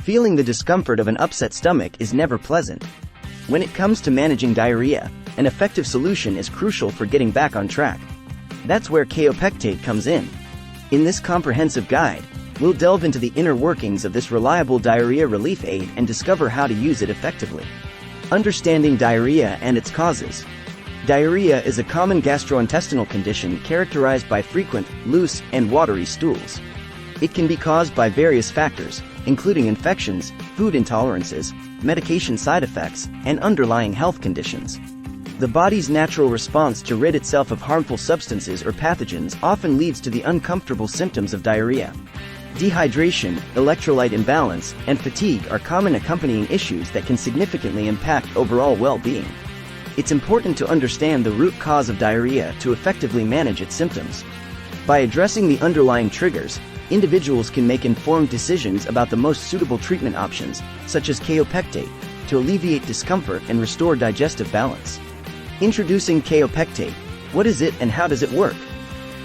Feeling the discomfort of an upset stomach is never pleasant. When it comes to managing diarrhea, an effective solution is crucial for getting back on track. That's where Kaopectate comes in. In this comprehensive guide, we'll delve into the inner workings of this reliable diarrhea relief aid and discover how to use it effectively. Understanding diarrhea and its causes. Diarrhea is a common gastrointestinal condition characterized by frequent, loose, and watery stools. It can be caused by various factors, including infections, food intolerances, medication side effects, and underlying health conditions. The body's natural response to rid itself of harmful substances or pathogens often leads to the uncomfortable symptoms of diarrhea. Dehydration, electrolyte imbalance, and fatigue are common accompanying issues that can significantly impact overall well-being. It's important to understand the root cause of diarrhea to effectively manage its symptoms. By addressing the underlying triggers, individuals can make informed decisions about the most suitable treatment options, such as Kaopectate, to alleviate discomfort and restore digestive balance. Introducing Kaopectate. What is it and how does it work?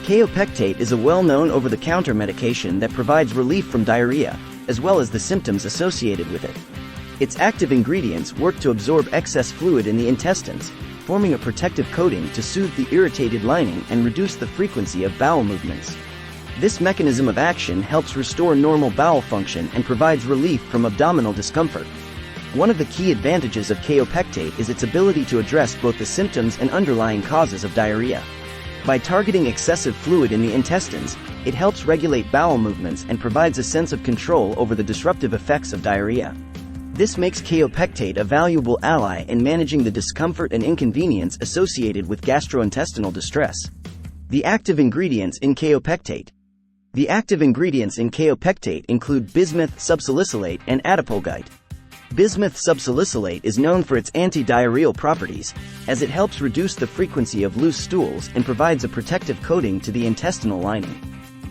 Kaopectate is a well-known over-the-counter medication that provides relief from diarrhea, as well as the symptoms associated with it. Its active ingredients work to absorb excess fluid in the intestines, forming a protective coating to soothe the irritated lining and reduce the frequency of bowel movements. This mechanism of action helps restore normal bowel function and provides relief from abdominal discomfort. One of the key advantages of Kaopectate is its ability to address both the symptoms and underlying causes of diarrhea. By targeting excessive fluid in the intestines, it helps regulate bowel movements and provides a sense of control over the disruptive effects of diarrhea. This makes Kaopectate a valuable ally in managing the discomfort and inconvenience associated with gastrointestinal distress. The active ingredients in Kaopectate. The active ingredients in Kaopectate include bismuth subsalicylate and adipolgite. Bismuth subsalicylate is known for its anti-diarrheal properties, as it helps reduce the frequency of loose stools and provides a protective coating to the intestinal lining.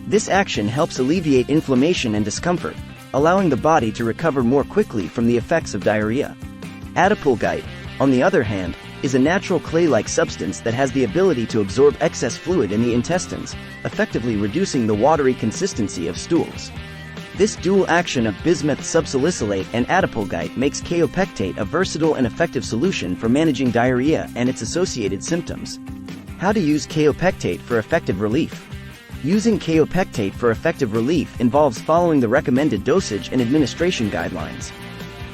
This action helps alleviate inflammation and discomfort, allowing the body to recover more quickly from the effects of diarrhea. Adipolgite, on the other hand, is a natural clay-like substance that has the ability to absorb excess fluid in the intestines, effectively reducing the watery consistency of stools. This dual action of bismuth subsalicylate and adipolgite makes Kaopectate a versatile and effective solution for managing diarrhea and its associated symptoms. How to use Kaopectate for effective relief. Using Kaopectate for effective relief involves following the recommended dosage and administration guidelines.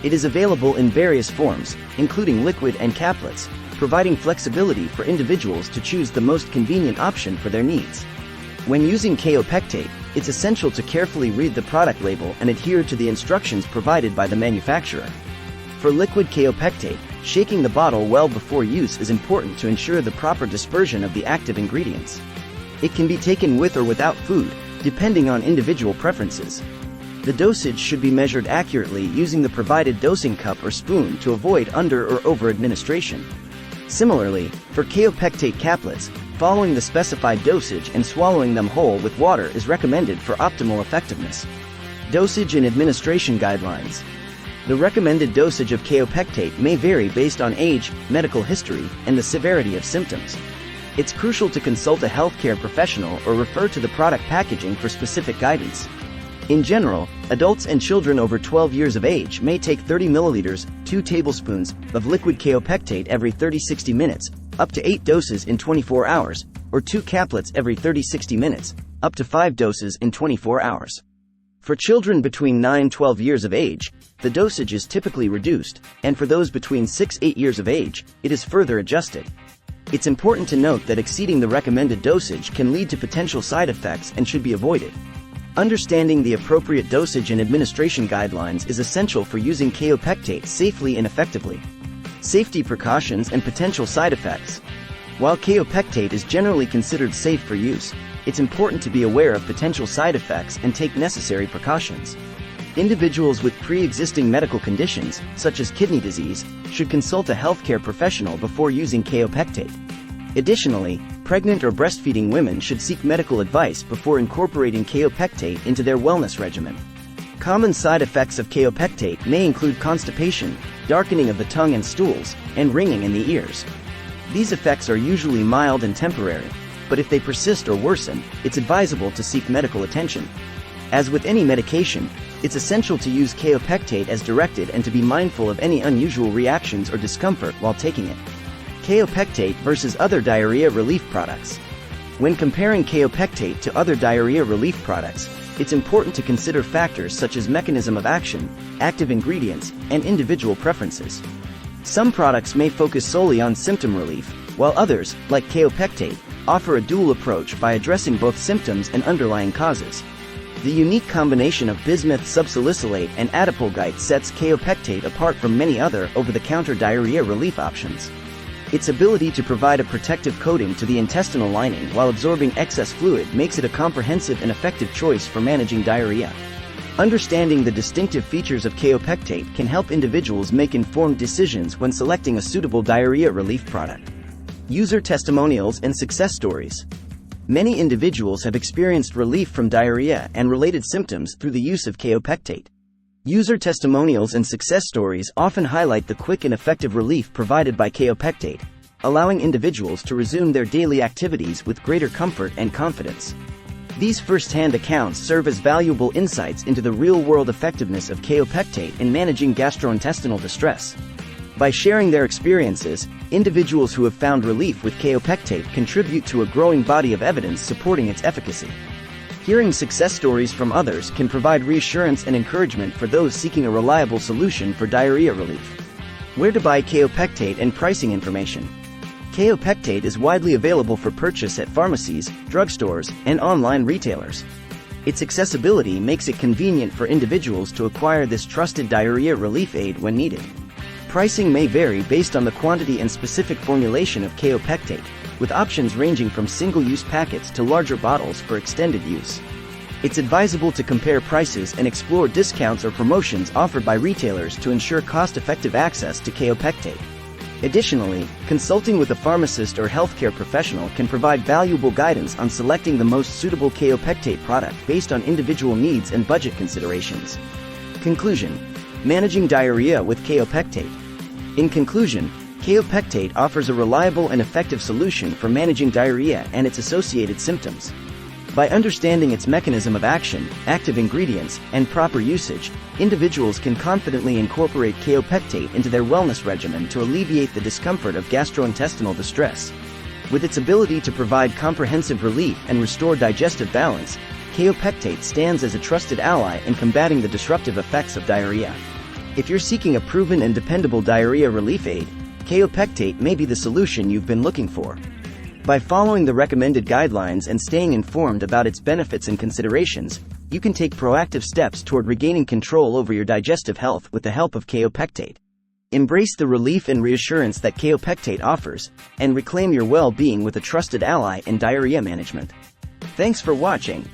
It is available in various forms, including liquid and caplets, providing flexibility for individuals to choose the most convenient option for their needs. When using Kaopectate, it's essential to carefully read the product label and adhere to the instructions provided by the manufacturer. For liquid Kaopectate, shaking the bottle well before use is important to ensure the proper dispersion of the active ingredients. It can be taken with or without food, depending on individual preferences. The dosage should be measured accurately using the provided dosing cup or spoon to avoid under or over administration. Similarly, for Kaopectate caplets, following the specified dosage and swallowing them whole with water is recommended for optimal effectiveness. Dosage and administration guidelines. The recommended dosage of Kaopectate may vary based on age, medical history, and the severity of symptoms. It's crucial to consult a healthcare professional or refer to the product packaging for specific guidance. In general, adults and children over 12 years of age may take 30 milliliters, 2 tablespoons, of liquid Kaopectate every 30-60 minutes, up to 8 doses in 24 hours, or 2 caplets every 30-60 minutes, up to 5 doses in 24 hours. For children between 9-12 years of age, the dosage is typically reduced, and for those between 6-8 years of age, it is further adjusted. It's important to note that exceeding the recommended dosage can lead to potential side effects and should be avoided. Understanding the appropriate dosage and administration guidelines is essential for using Kaopectate safely and effectively. Safety precautions and potential side effects. While Kaopectate is generally considered safe for use, it's important to be aware of potential side effects and take necessary precautions. Individuals with pre-existing medical conditions, such as kidney disease, should consult a healthcare professional before using Kaopectate. Additionally, pregnant or breastfeeding women should seek medical advice before incorporating Kaopectate into their wellness regimen. Common side effects of Kaopectate may include constipation, darkening of the tongue and stools, and ringing in the ears. These effects are usually mild and temporary, but if they persist or worsen, it's advisable to seek medical attention. As with any medication, It's essential to use Kaopectate as directed and to be mindful of any unusual reactions or discomfort while taking it. Kaopectate versus other diarrhea relief products. When comparing Kaopectate to other diarrhea relief products, it's important to consider factors such as mechanism of action, active ingredients, and individual preferences. Some products may focus solely on symptom relief, while others, like Kaopectate, offer a dual approach by addressing both symptoms and underlying causes. The unique combination of bismuth subsalicylate and adiponectin sets Kaopectate apart from many other over-the-counter diarrhea relief options. Its ability to provide a protective coating to the intestinal lining while absorbing excess fluid makes it a comprehensive and effective choice for managing diarrhea. Understanding the distinctive features of Kaopectate can help individuals make informed decisions when selecting a suitable diarrhea relief product. User testimonials and success stories. Many individuals have experienced relief from diarrhea and related symptoms through the use of Kaopectate. User testimonials and success stories often highlight the quick and effective relief provided by Kaopectate, allowing individuals to resume their daily activities with greater comfort and confidence. These first-hand accounts serve as valuable insights into the real-world effectiveness of Kaopectate in managing gastrointestinal distress. By sharing their experiences, individuals who have found relief with Kaopectate contribute to a growing body of evidence supporting its efficacy. Hearing success stories from others can provide reassurance and encouragement for those seeking a reliable solution for diarrhea relief. Where to buy Kaopectate and pricing information. Kaopectate is widely available for purchase at pharmacies, drugstores, and online retailers. Its accessibility makes it convenient for individuals to acquire this trusted diarrhea relief aid when needed. Pricing may vary based on the quantity and specific formulation of Kaopectate, with options ranging from single-use packets to larger bottles for extended use. It's advisable to compare prices and explore discounts or promotions offered by retailers to ensure cost-effective access to Kaopectate. Additionally, consulting with a pharmacist or healthcare professional can provide valuable guidance on selecting the most suitable Kaopectate product based on individual needs and budget considerations. Conclusion: managing diarrhea with Kaopectate. In conclusion, Kaopectate offers a reliable and effective solution for managing diarrhea and its associated symptoms. By understanding its mechanism of action, active ingredients, and proper usage, individuals can confidently incorporate Kaopectate into their wellness regimen to alleviate the discomfort of gastrointestinal distress. With its ability to provide comprehensive relief and restore digestive balance, Kaopectate stands as a trusted ally in combating the disruptive effects of diarrhea. If you're seeking a proven and dependable diarrhea relief aid, Kaopectate may be the solution you've been looking for. By following the recommended guidelines and staying informed about its benefits and considerations, you can take proactive steps toward regaining control over your digestive health with the help of Kaopectate. Embrace the relief and reassurance that Kaopectate offers, and reclaim your well-being with a trusted ally in diarrhea management. Thanks for watching.